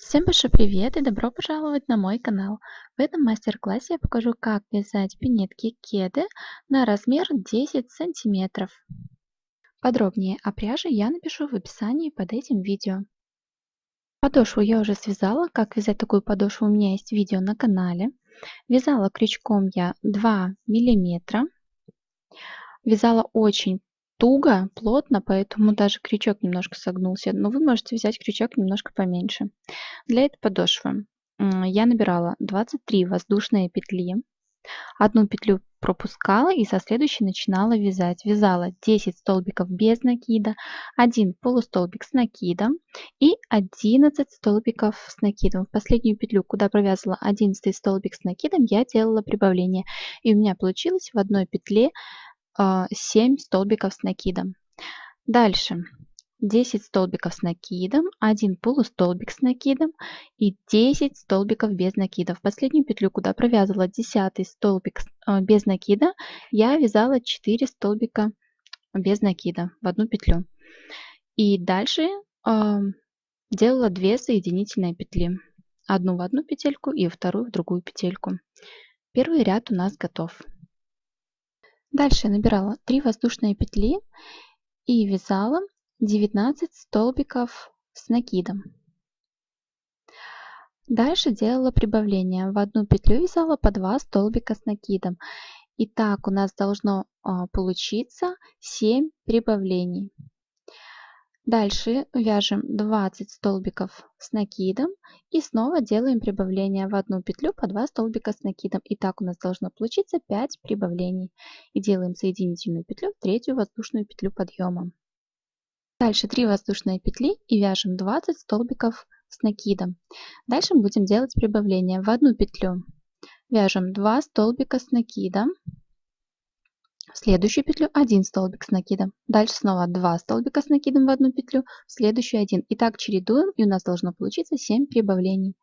Всем большой привет и добро пожаловать на мой канал. В этом мастер-классе я покажу, как вязать пинетки кеды на размер 10 сантиметров. Подробнее о пряже я напишу в описании под этим видео. Подошву я уже связала. Как вязать такую подошву у меня есть видео на канале. Вязала крючком я 2 миллиметра. Вязала очень туго, плотно, поэтому даже крючок немножко согнулся. Но вы можете взять крючок немножко поменьше. Для этой подошвы я набирала 23 воздушные петли. Одну петлю пропускала и со следующей начинала вязать. Вязала 10 столбиков без накида, 1 полустолбик с накидом и 11 столбиков с накидом. В последнюю петлю, куда провязала 11 столбик с накидом, я делала прибавление. И у меня получилось в одной петле 7 столбиков с накидом. Дальше 10 столбиков с накидом, 1 полустолбик с накидом и 10 столбиков без накида. В последнюю петлю, куда провязывала 10 столбик без накида, я вязала 4 столбика без накида в одну петлю. И дальше делала 2 соединительные петли. Одну в одну петельку и вторую в другую петельку. Первый ряд у нас готов. Дальше я набирала 3 воздушные петли и вязала 19 столбиков с накидом. Дальше делала прибавление. В одну петлю вязала по 2 столбика с накидом. И так у нас должно получиться 7 прибавлений. Дальше вяжем 20 столбиков с накидом и снова делаем прибавление в одну петлю по 2 столбика с накидом. И так у нас должно получиться 5 прибавлений. И делаем соединительную петлю в третью воздушную петлю подъема. Дальше 3 воздушные петли и вяжем 20 столбиков с накидом. Дальше мы будем делать прибавление. В одну петлю вяжем 2 столбика с накидом. В следующую петлю 1 столбик с накидом. Дальше снова 2 столбика с накидом в одну петлю, в следующую 1. И так чередуем, и у нас должно получиться 7 прибавлений.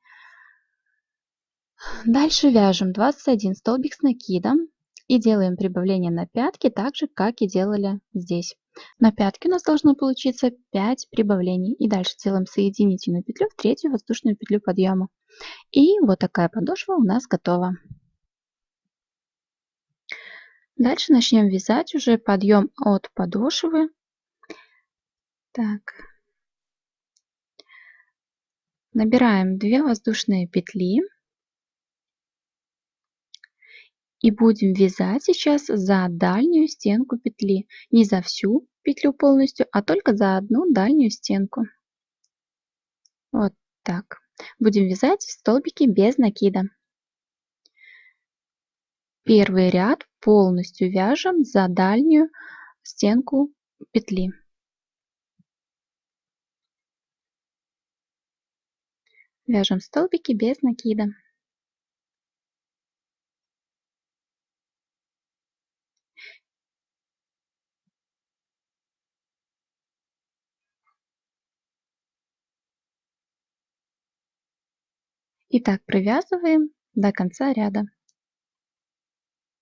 Дальше вяжем 21 столбик с накидом и делаем прибавление на пятки, так же, как и делали здесь. На пятке у нас должно получиться 5 прибавлений. И дальше делаем соединительную петлю в третью воздушную петлю подъема. И вот такая подошва у нас готова. Дальше начнем вязать уже подъем от подошвы. Так. Набираем 2 воздушные петли. И будем вязать сейчас за дальнюю стенку петли. Не за всю петлю полностью, а только за одну дальнюю стенку. Вот так. Будем вязать в столбике без накида. Первый ряд полностью вяжем за дальнюю стенку петли. Вяжем столбики без накида. И так провязываем до конца ряда.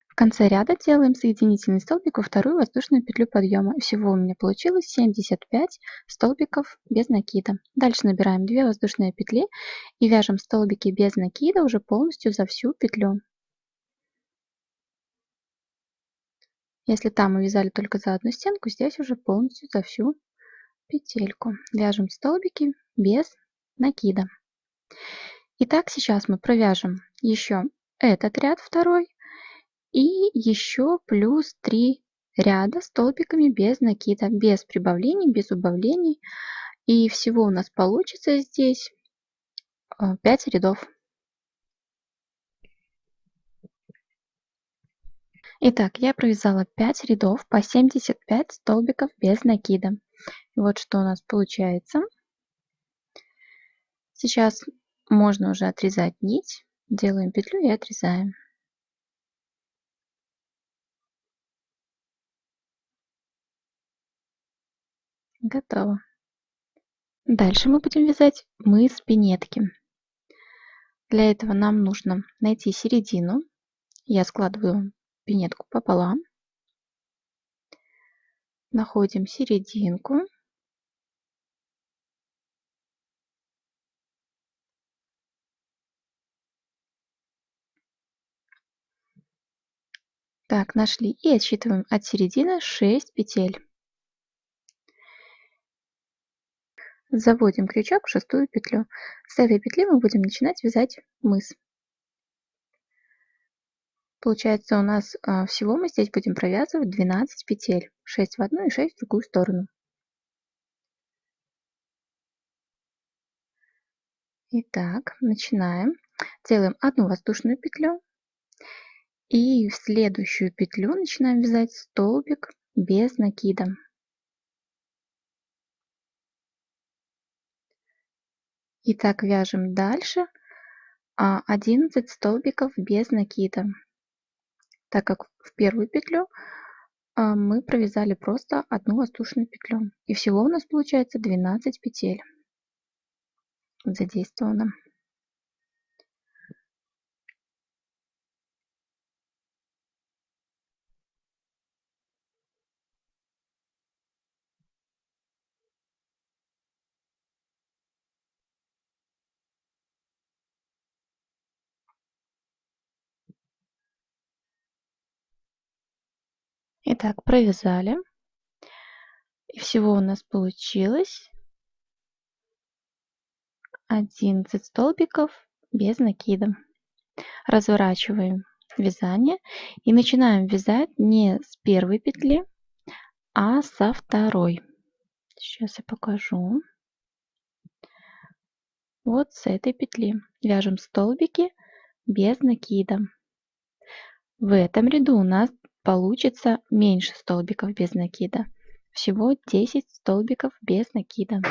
В конце ряда делаем соединительный столбик во вторую воздушную петлю подъема. Всего у меня получилось 75 столбиков без накида. Дальше набираем 2 воздушные петли и вяжем столбики без накида уже полностью за всю петлю. Если там мы вязали только за одну стенку, здесь уже полностью за всю петельку. Вяжем столбики без накида. Итак, сейчас мы провяжем еще этот ряд второй. И еще плюс 3 ряда столбиками без накида, без прибавлений, без убавлений. И всего у нас получится здесь 5 рядов. Итак, я провязала 5 рядов по 75 столбиков без накида. И вот что у нас получается. Сейчас можно уже отрезать нить. Делаем петлю и отрезаем. Готово. Дальше мы будем вязать мыс пинетки. Для этого нам нужно найти середину. Я складываю пинетку пополам. Находим серединку. Так, нашли и отсчитываем от середины 6 петель. Заводим крючок в шестую петлю. С этой петли мы будем начинать вязать мыс. Получается, у нас всего мы здесь будем провязывать 12 петель. 6 в одну и 6 в другую сторону. Итак, начинаем. Делаем одну воздушную петлю. И в следующую петлю начинаем вязать столбик без накида. И так вяжем дальше 11 столбиков без накида. Так как в первую петлю мы провязали просто одну воздушную петлю. И всего у нас получается 12 петель задействовано. Итак, провязали. И всего у нас получилось 11 столбиков без накида. Разворачиваем вязание и начинаем вязать не с первой петли, а со второй. Сейчас я покажу. Вот с этой петли вяжем столбики без накида. В этом ряду у нас получится меньше столбиков без накида. Всего 10 столбиков без накида.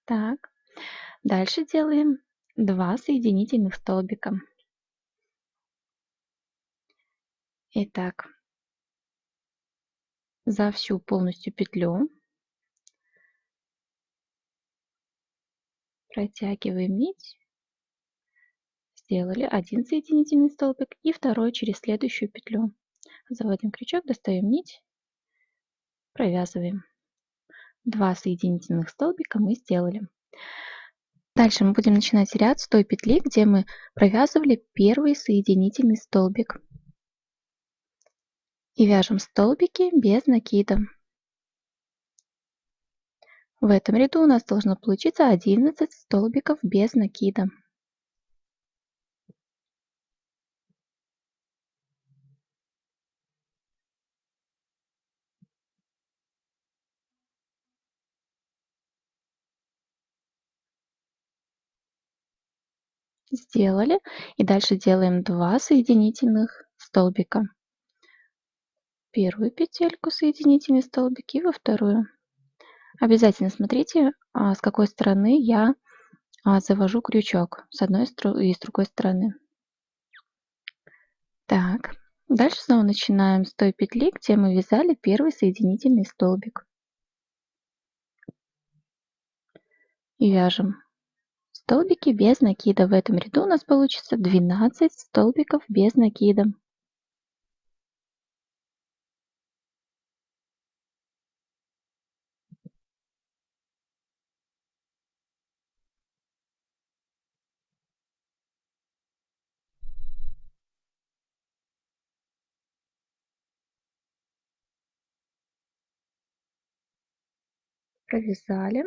Так, дальше делаем 2 соединительных столбика. Итак, за всю полностью петлю протягиваем нить, сделали один соединительный столбик и второй через следующую петлю. Заводим крючок, достаем нить, провязываем. 2 соединительных столбика мы сделали. Дальше мы будем начинать ряд с той петли, где мы провязывали первый соединительный столбик. И вяжем столбики без накида. В этом ряду у нас должно получиться 11 столбиков без накида. Сделали. И дальше делаем 2 соединительных столбика. Первую петельку соединительный столбик и во вторую. Обязательно смотрите, с какой стороны я завожу крючок. С одной и с другой стороны. Так, дальше снова начинаем с той петли, где мы вязали первый соединительный столбик. И вяжем столбики без накида. В этом ряду у нас получится 12 столбиков без накида. Провязали.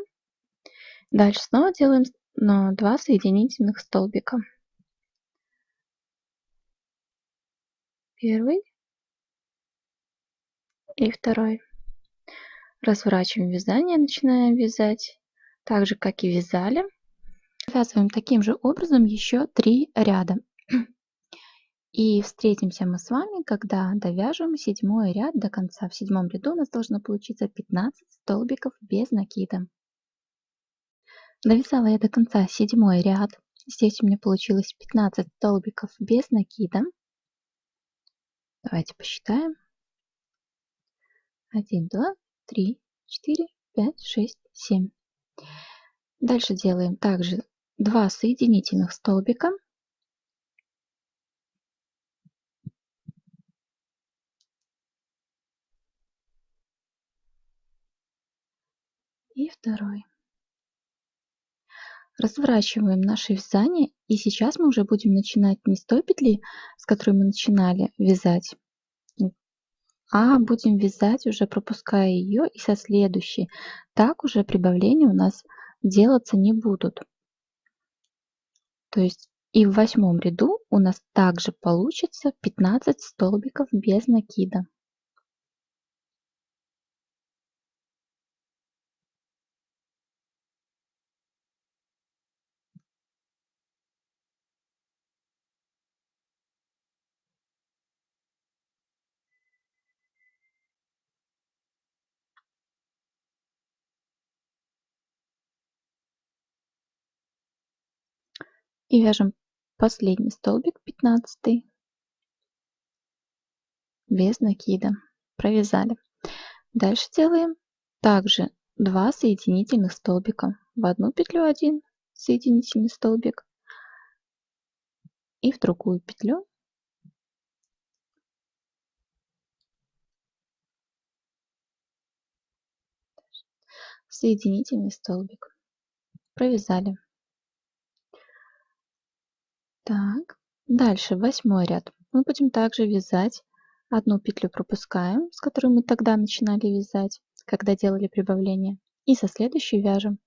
Дальше снова делаем 2 соединительных столбика. Первый и второй. Разворачиваем вязание, начинаем вязать. Так же, как и вязали. Связываем таким же образом еще 3 ряда. И встретимся мы с вами, когда довяжем 7 ряд до конца. В 7 ряду у нас должно получиться 15 столбиков без накида. Довязала я до конца 7 ряд. Здесь у меня получилось 15 столбиков без накида. Давайте посчитаем. 1, 2, 3, 4, 5, 6, 7. Дальше делаем также 2 соединительных столбика. и второй. Разворачиваем наше вязание, и сейчас мы уже будем начинать не с той петли, с которой мы начинали вязать, а будем вязать уже пропуская ее и со следующей. Так уже прибавления у нас делаться не будут. То есть и в 8 ряду у нас также получится 15 столбиков без накида. И вяжем последний столбик, 15, без накида. Провязали. Дальше делаем также 2 соединительных столбика. В одну петлю 1 соединительный столбик и в другую петлю соединительный столбик. Провязали. Так, дальше 8 ряд. Мы будем также вязать. Одну петлю пропускаем, с которой мы тогда начинали вязать, когда делали прибавление. И со следующей вяжем.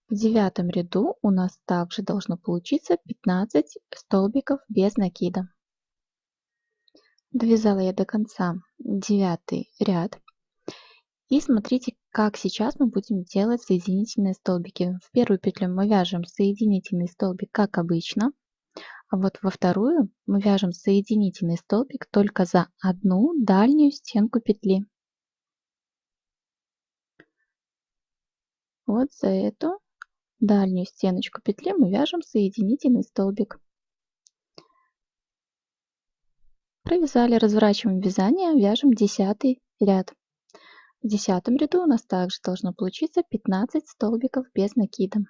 В 9 ряду у нас также должно получиться 15 столбиков без накида. Довязала я до конца 9 ряд. И смотрите, как сейчас мы будем делать соединительные столбики. В первую петлю мы вяжем соединительный столбик, как обычно. А вот во вторую мы вяжем соединительный столбик только за одну дальнюю стенку петли. Вот за эту дальнюю стеночку петли мы вяжем соединительный столбик. Провязали, разворачиваем вязание, вяжем 10 ряд. В 10 ряду у нас также должно получиться 15 столбиков без накида.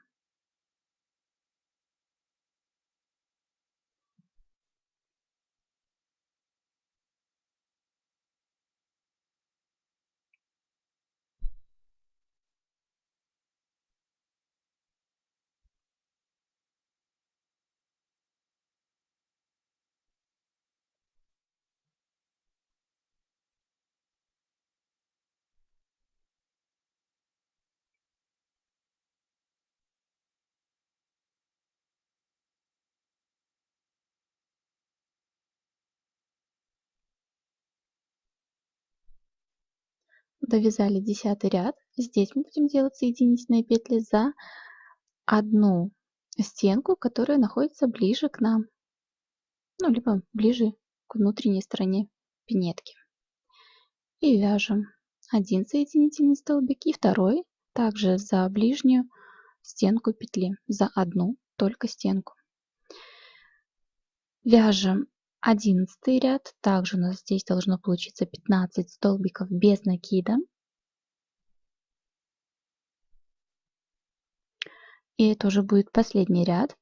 Довязали 10 ряд. Здесь мы будем делать соединительные петли за одну стенку, которая находится ближе к нам, ну, либо ближе к внутренней стороне пинетки. И вяжем один соединительный столбик и второй также за ближнюю стенку петли, за одну только стенку. Вяжем 11 ряд, также у нас здесь должно получиться 15 столбиков без накида. И это уже будет последний ряд.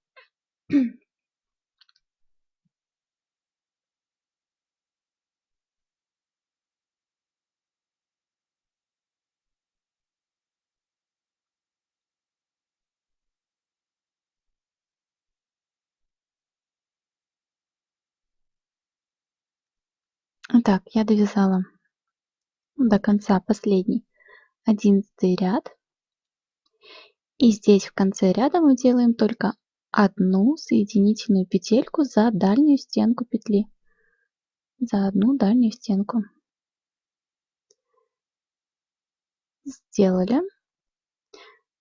Так, я довязала до конца последний 11 ряд. И здесь в конце ряда мы делаем только одну соединительную петельку за дальнюю стенку петли. За одну дальнюю стенку. Сделали.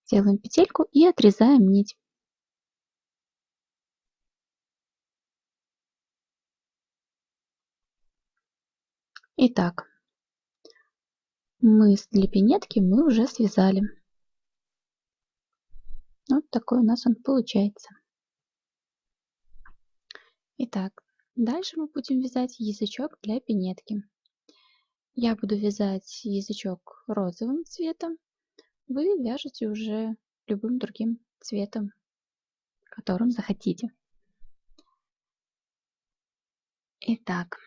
Делаем петельку и отрезаем нить. Итак, для пинетки мы уже связали. Вот такой у нас он получается. Итак, дальше мы будем вязать язычок для пинетки. Я буду вязать язычок розовым цветом. Вы вяжете уже любым другим цветом, которым захотите. Итак,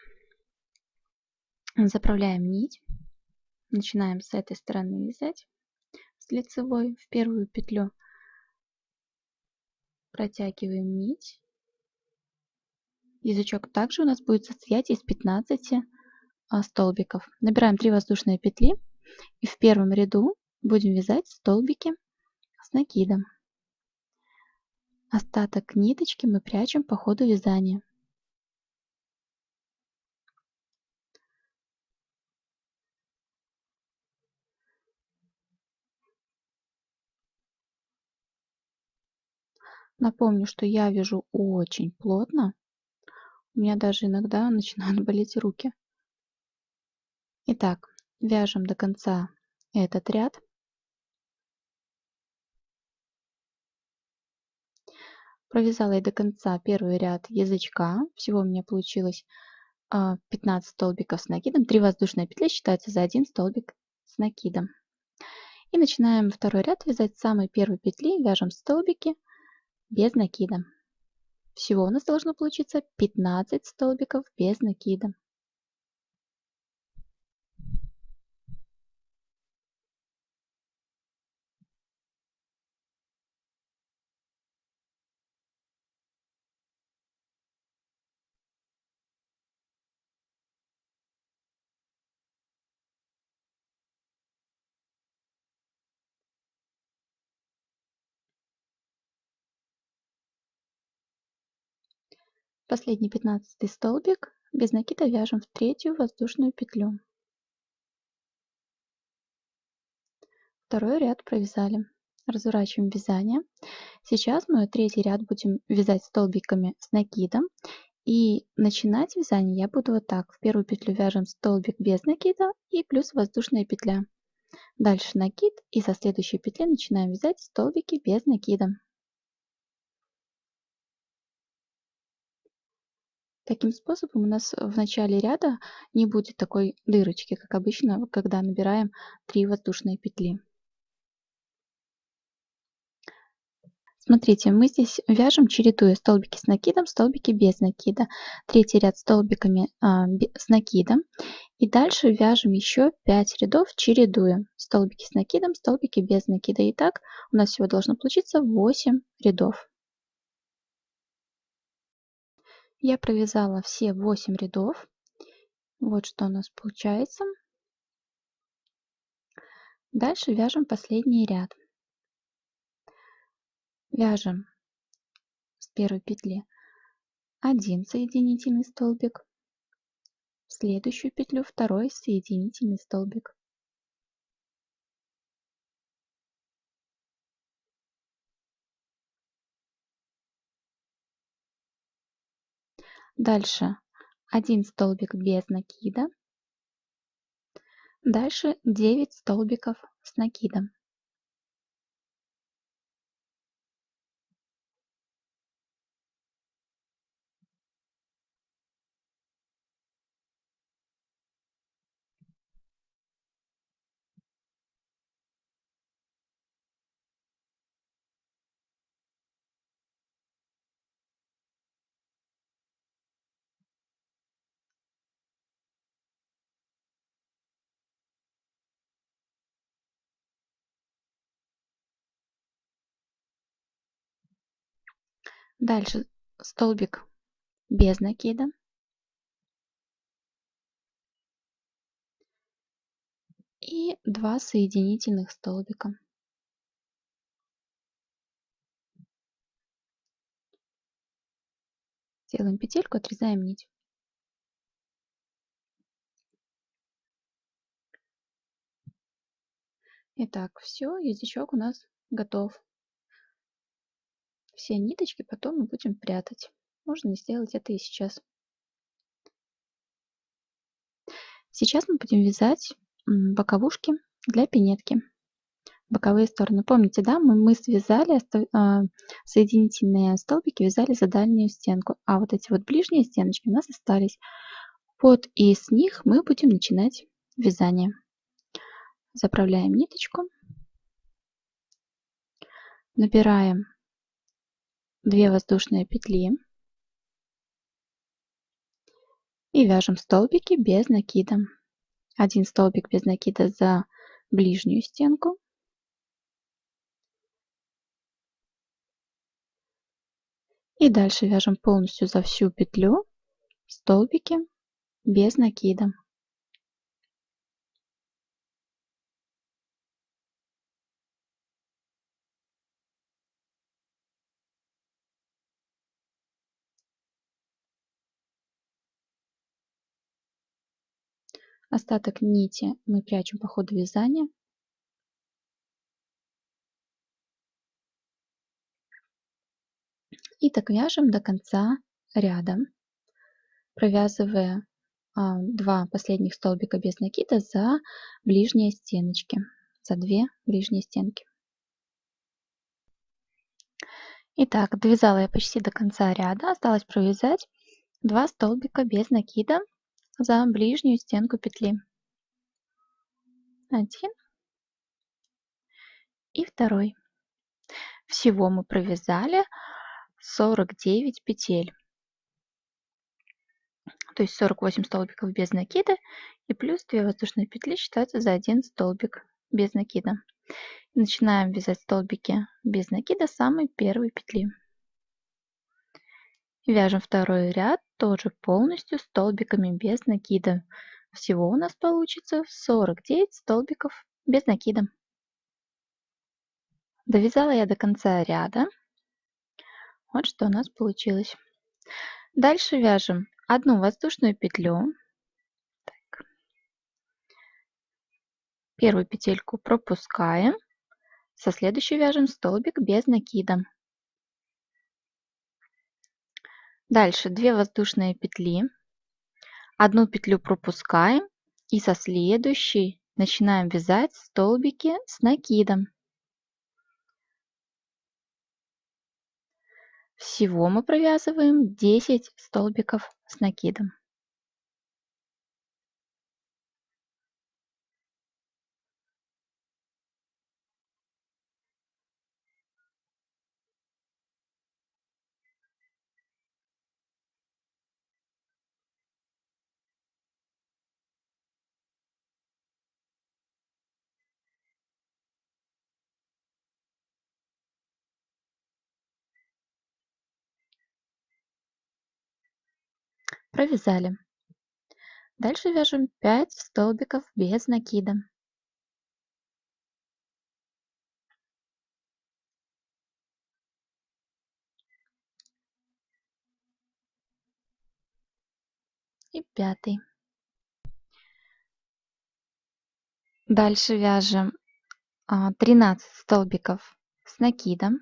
заправляем нить. Начинаем с этой стороны вязать. с лицевой в первую петлю, протягиваем нить. Язычок также у нас будет состоять из 15 столбиков. Набираем 3 воздушные петли и в первом ряду будем вязать столбики с накидом. Остаток ниточки мы прячем по ходу вязания. Напомню, что я вяжу очень плотно. У меня даже иногда начинают болеть руки. Итак, вяжем до конца этот ряд. Провязала я до конца первый ряд язычка. Всего у меня получилось 15 столбиков с накидом. 3 воздушные петли считаются за 1 столбик с накидом. И начинаем второй ряд вязать с самой первой петли. Вяжем столбики без накида. Всего у нас должно получиться 15 столбиков без накида. Последний 15 столбик без накида вяжем в третью воздушную петлю. Второй ряд провязали. Разворачиваем вязание. Сейчас мы третий ряд будем вязать столбиками с накидом. И начинать вязание я буду вот так. В первую петлю вяжем столбик без накида и плюс воздушная петля. Дальше накид и со следующей петли начинаем вязать столбики без накида. Таким способом у нас в начале ряда не будет такой дырочки, как обычно, когда набираем 3 воздушные петли. Смотрите, мы здесь вяжем, чередуя столбики с накидом, столбики без накида. Третий ряд столбиками с накидом. И дальше вяжем еще 5 рядов, чередуя столбики с накидом, столбики без накида. И так у нас всего должно получиться 8 рядов. Я провязала все 8 рядов. Вот что у нас получается. Дальше вяжем последний ряд. Вяжем с первой петли 1 соединительный столбик, в следующую петлю 2 соединительный столбик. Дальше 1 столбик без накида. Дальше 9 столбиков с накидом. Дальше столбик без накида. И 2 соединительных столбика. Делаем петельку, отрезаем нить. Итак, все, язычок у нас готов. Все ниточки потом мы будем прятать. Можно сделать это и сейчас. Сейчас мы будем вязать боковушки для пинетки. Боковые стороны. Помните, да, мы связали соединительные столбики, вязали за дальнюю стенку. А вот эти вот ближние стеночки у нас остались. Вот и с них мы будем начинать вязание. Заправляем ниточку. Набираем 2 воздушные петли. И вяжем столбики без накида. 1 столбик без накида за ближнюю стенку. И дальше вяжем полностью за всю петлю столбики без накида. Остаток нити мы прячем по ходу вязания. И так вяжем до конца ряда, провязывая 2 последних столбика без накида за ближние стеночки, за 2 ближние стенки. Итак, довязала я почти до конца ряда, осталось провязать 2 столбика без накида за ближнюю стенку петли. 1 и 2. Всего мы провязали 49 петель. То есть 48 столбиков без накида и плюс 2 воздушные петли считаются за 1 столбик без накида. Начинаем вязать столбики без накида с самой первой петли. Вяжем второй ряд тоже полностью столбиками без накида. Всего у нас получится 49 столбиков без накида. Довязала я до конца ряда. Вот что у нас получилось. Дальше вяжем одну воздушную петлю. Так. Первую петельку пропускаем. Со следующей вяжем столбик без накида. Дальше 2 воздушные петли. Одну петлю пропускаем и со следующей начинаем вязать столбики с накидом. Всего мы провязываем 10 столбиков с накидом. Провязали. Дальше вяжем 5 столбиков без накида. И 5. Дальше вяжем 13 столбиков с накидом.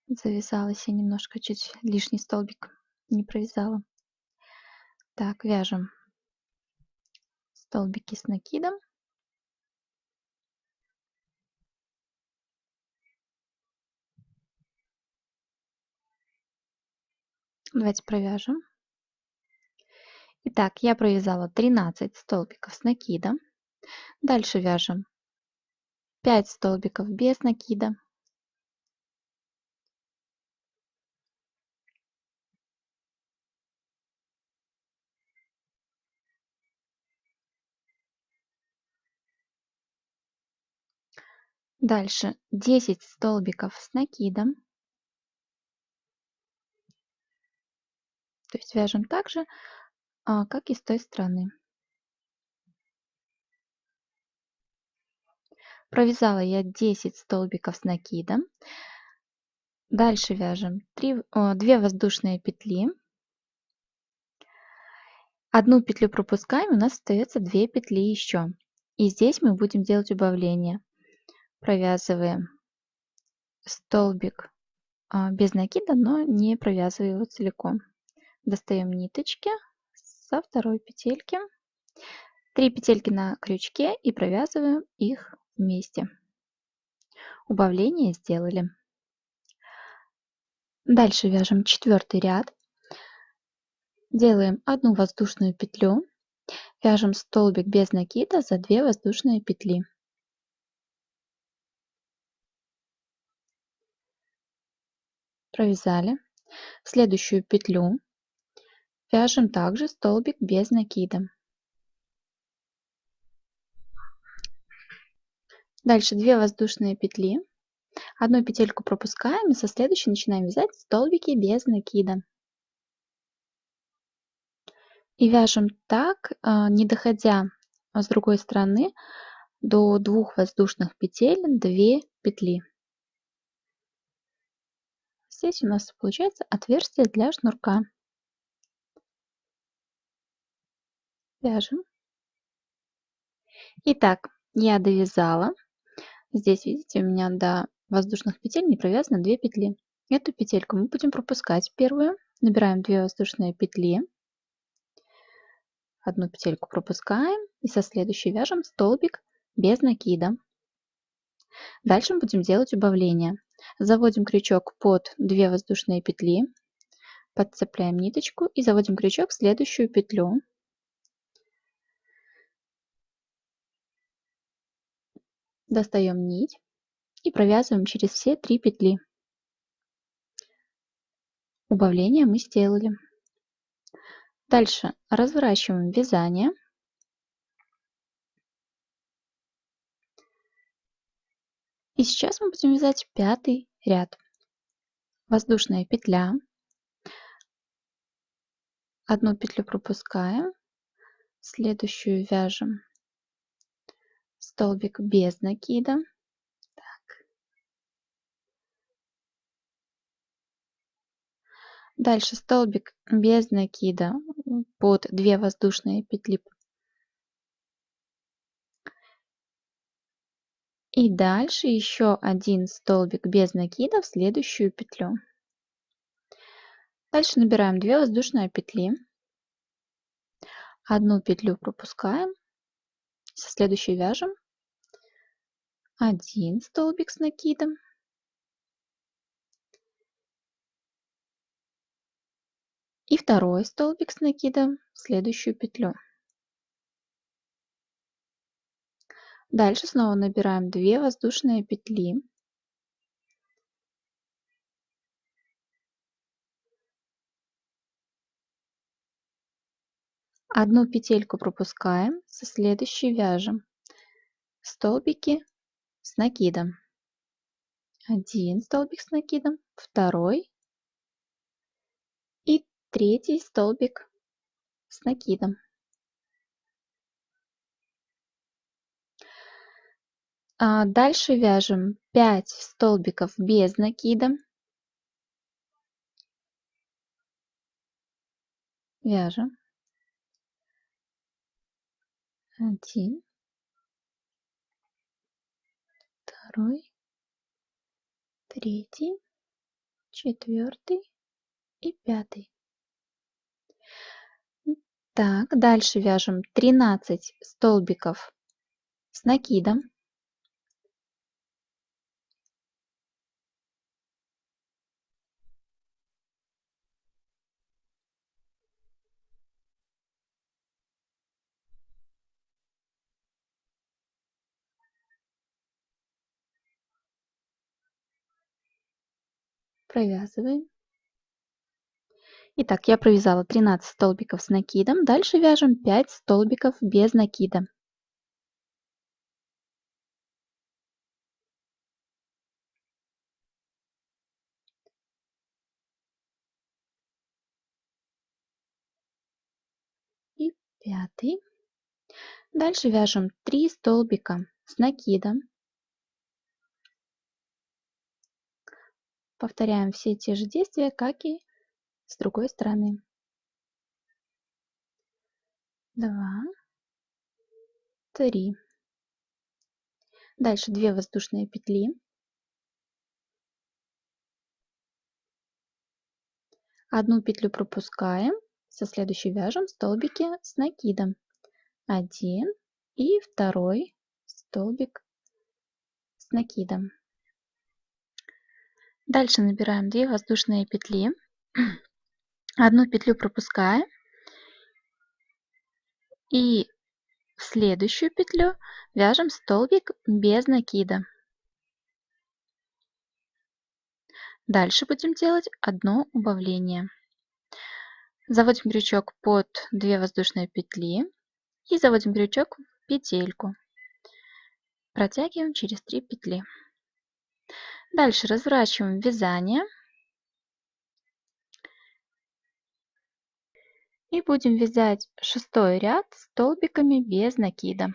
Завязалась я немножко, чуть лишний столбик не провязала. Так, вяжем столбики с накидом. Давайте провяжем. Итак, я провязала 13 столбиков с накидом. Дальше вяжем 5 столбиков без накида. Дальше 10 столбиков с накидом. То есть вяжем так же, как и с той стороны. Провязала я 10 столбиков с накидом. Дальше вяжем 2 воздушные петли. Одну петлю пропускаем, у нас остается 2 петли еще. И здесь мы будем делать убавление. Провязываем столбик без накида, но не провязывая его целиком. Достаем ниточки со второй петельки. 3 петельки на крючке и провязываем их вместе. Убавление сделали. Дальше вяжем 4 ряд. Делаем одну воздушную петлю. Вяжем столбик без накида за 2 воздушные петли. Провязали. В следующую петлю вяжем также столбик без накида. Дальше 2 воздушные петли. Одну петельку пропускаем и со следующей начинаем вязать столбики без накида. И вяжем так, не доходя с другой стороны до 2 воздушных петель 2 петли. Здесь у нас получается отверстие для шнурка. Вяжем. Итак, я довязала. Здесь, видите, у меня до воздушных петель не провязано 2 петли. Эту петельку мы будем пропускать первую. Набираем 2 воздушные петли. Одну петельку пропускаем и со следующей вяжем столбик без накида. Дальше мы будем делать убавление. Заводим крючок под 2 воздушные петли, подцепляем ниточку и заводим крючок в следующую петлю. Достаем нить и провязываем через все 3 петли. Убавление мы сделали. Дальше разворачиваем вязание. И сейчас мы будем вязать 5-й ряд. Воздушная петля. Одну петлю пропускаем, следующую вяжем столбик без накида. Так. Дальше столбик без накида под 2 воздушные петли. И дальше еще один столбик без накида в следующую петлю. Дальше набираем 2 воздушные петли. Одну петлю пропускаем. Со следующей вяжем 1 столбик с накидом. И второй столбик с накидом в следующую петлю. Дальше снова набираем 2 воздушные петли. Одну петельку пропускаем, со следующей вяжем столбики с накидом. 1 столбик с накидом, второй и 3 столбик с накидом. Дальше вяжем 5 столбиков без накида. Вяжем 1, 2, 3, 4 и 5. Так, дальше вяжем 13 столбиков с накидом. Провязываем. Итак, я провязала 13 столбиков с накидом. Дальше вяжем 5 столбиков без накида. И 5. Дальше вяжем 3 столбика с накидом. Повторяем все те же действия, как и с другой стороны. 2, 3. Дальше 2 воздушные петли. Одну петлю пропускаем, со следующей вяжем столбики с накидом. 1 и второй столбик с накидом. Дальше набираем 2 воздушные петли. Одну петлю пропускаем и в следующую петлю вяжем столбик без накида. Дальше будем делать одно убавление. Заводим крючок под 2 воздушные петли и заводим крючок в петельку. Протягиваем через 3 петли. Дальше разворачиваем вязание. И будем вязать 6-й ряд столбиками без накида.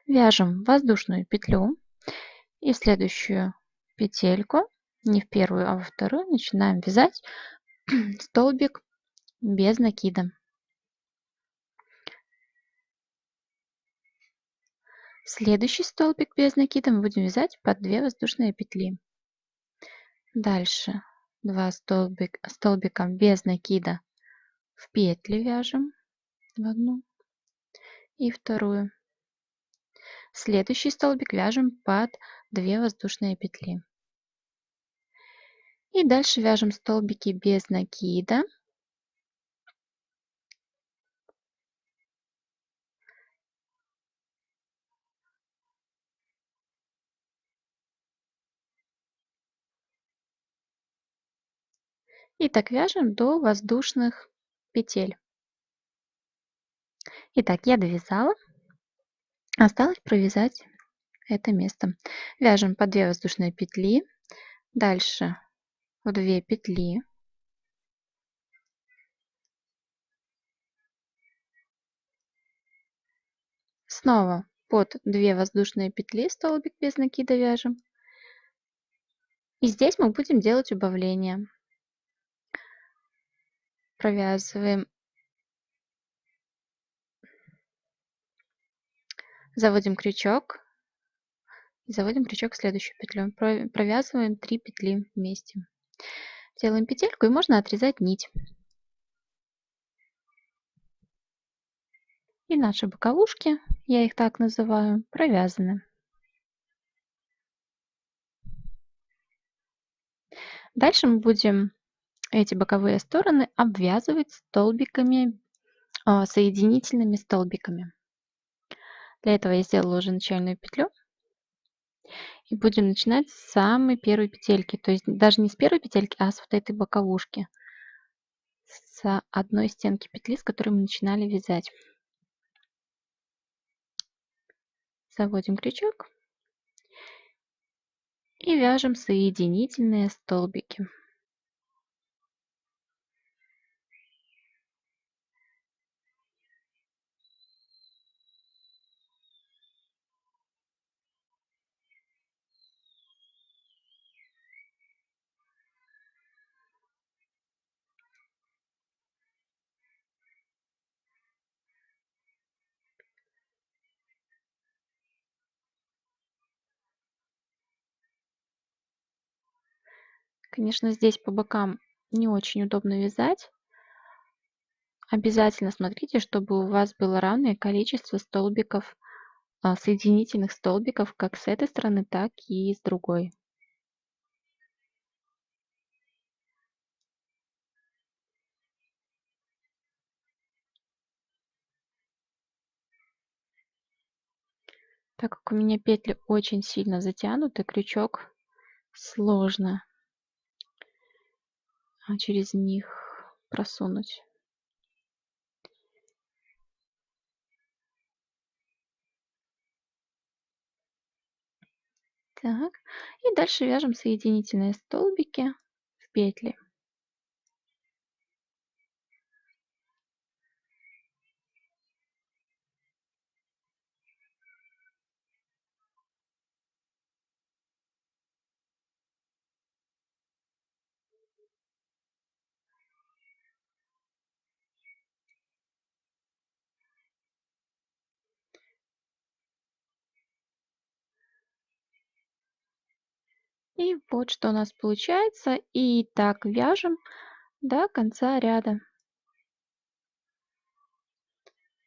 Вяжем воздушную петлю и в следующую петельку, не в первую, а во вторую, начинаем вязать столбик без накида. Следующий столбик без накида мы будем вязать по 2 воздушные петли. Дальше 2 столбика без накида в петли вяжем в одну и вторую. Следующий столбик вяжем под 2 воздушные петли. И дальше вяжем столбики без накида. И так вяжем до воздушных петель. Итак, я довязала. Осталось провязать это место. Вяжем по 2 воздушные петли. Дальше в 2 петли. Снова под 2 воздушные петли столбик без накида вяжем. И здесь мы будем делать убавление. Провязываем, заводим крючок. Заводим крючок в следующую петлю. Провязываем 3 петли вместе. Делаем петельку и можно отрезать нить. И наши боковушки, я их так называю, провязаны. Дальше мы будем эти боковые стороны обвязывать столбиками, соединительными столбиками. Для этого я сделала уже начальную петлю. И будем начинать с самой первой петельки. То есть даже не с первой петельки, а с вот этой боковушки. С одной стенки петли, с которой мы начинали вязать. Заводим крючок. И вяжем соединительные столбики. Конечно, здесь по бокам не очень удобно вязать. Обязательно смотрите, чтобы у вас было равное количество столбиков, соединительных столбиков, как с этой стороны, так и с другой. Так как у меня петли очень сильно затянуты, крючок сложно через них просунуть. Так, и дальше вяжем соединительные столбики в петли. И вот что у нас получается. И так вяжем до конца ряда.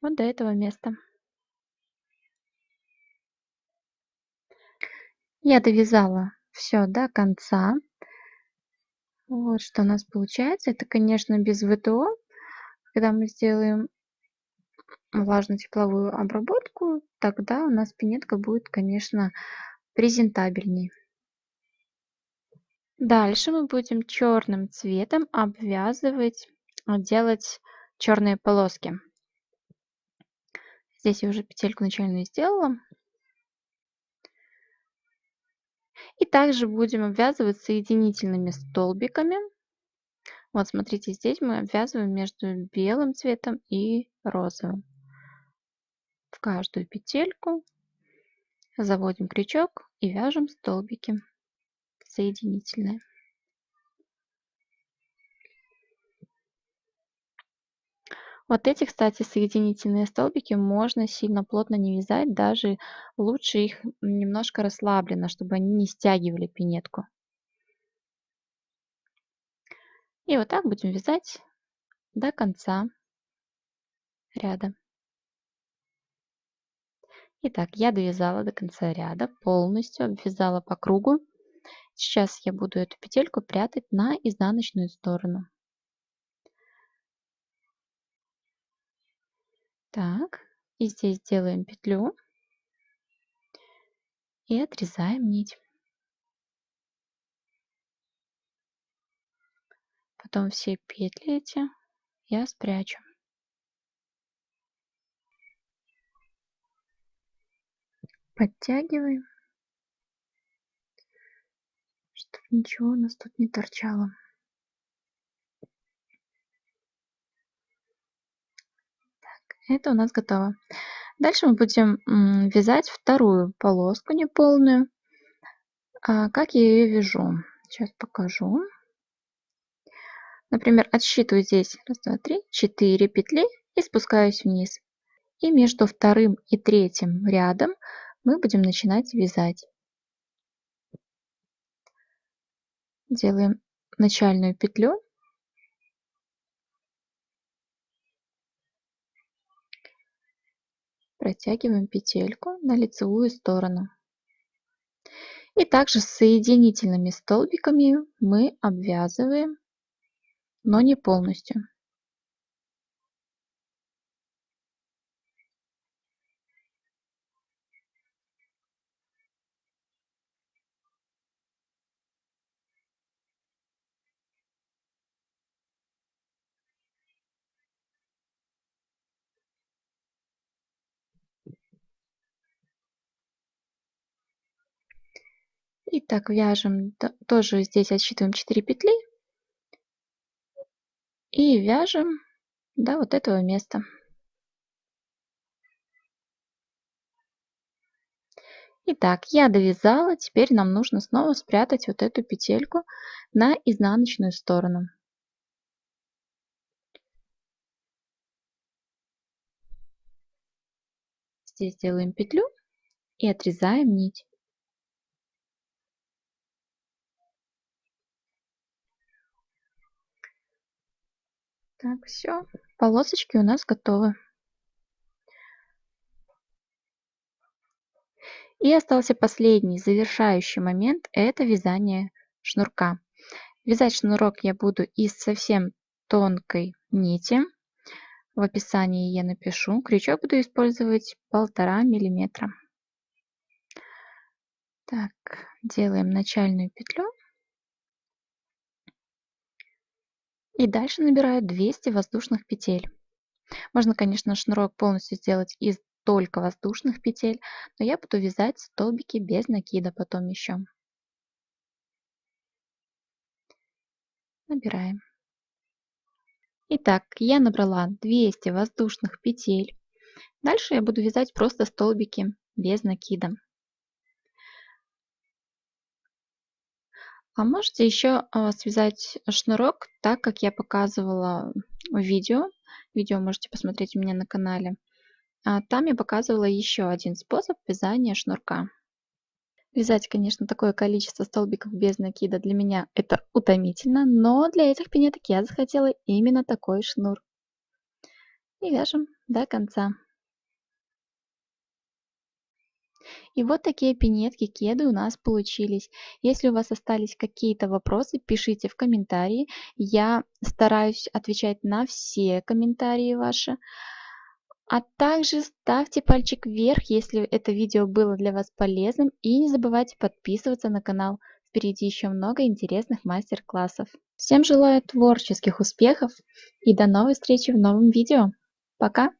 Вот до этого места. Я довязала все до конца. Вот что у нас получается. Это, конечно, без ВТО. Когда мы сделаем влажно-тепловую обработку, тогда у нас пинетка будет, конечно, презентабельней. Дальше мы будем черным цветом обвязывать, делать черные полоски. Здесь я уже петельку начальную сделала. И также будем обвязывать соединительными столбиками. Вот смотрите, здесь мы обвязываем между белым цветом и розовым. В каждую петельку заводим крючок и вяжем столбики соединительные. Вот эти, кстати, соединительные столбики можно сильно плотно не вязать, даже лучше их немножко расслабленно, чтобы они не стягивали пинетку. И вот так будем вязать до конца ряда. Итак, я довязала до конца ряда, полностью обвязала по кругу. Сейчас я буду эту петельку прятать на изнаночную сторону. Так, и здесь делаем петлю и отрезаем нить. Потом все петли эти я спрячу. Подтягиваем, чтобы ничего у нас тут не торчало. Так, это у нас готово. Дальше мы будем вязать вторую полоску неполную. Как я ее вяжу? Сейчас покажу. Например, отсчитываю здесь 1, 2, 3, 4 петли и спускаюсь вниз. И между вторым и третьим рядом мы будем начинать вязать. Делаем начальную петлю. Протягиваем петельку на лицевую сторону. И также с соединительными столбиками мы обвязываем, но не полностью. И так вяжем, тоже здесь отсчитываем 4 петли и вяжем до вот этого места. Итак, я довязала, теперь нам нужно снова спрятать вот эту петельку на изнаночную сторону. Здесь делаем петлю и отрезаем нить. Так, все, полосочки у нас готовы. И остался последний завершающий момент, это вязание шнурка. Вязать шнурок я буду из совсем тонкой нити. В описании я напишу. Крючок буду использовать 1,5 миллиметра. Так, делаем начальную петлю. И дальше набираю 200 воздушных петель. Можно, конечно, шнурок полностью сделать из только воздушных петель, но я буду вязать столбики без накида потом еще. Набираем. Итак, я набрала 200 воздушных петель. Дальше я буду вязать просто столбики без накида. А можете еще связать шнурок так, как я показывала в видео. Видео можете посмотреть у меня на канале. Там я показывала еще один способ вязания шнурка. Вязать, конечно, такое количество столбиков без накида для меня это утомительно, но для этих пинеток я захотела именно такой шнур. И вяжем до конца. И вот такие пинетки кеды у нас получились. Если у вас остались какие-то вопросы, пишите в комментарии. Я стараюсь отвечать на все комментарии ваши. А также ставьте пальчик вверх, если это видео было для вас полезным. И не забывайте подписываться на канал. Впереди еще много интересных мастер-классов. Всем желаю творческих успехов и до новой встречи в новом видео. Пока!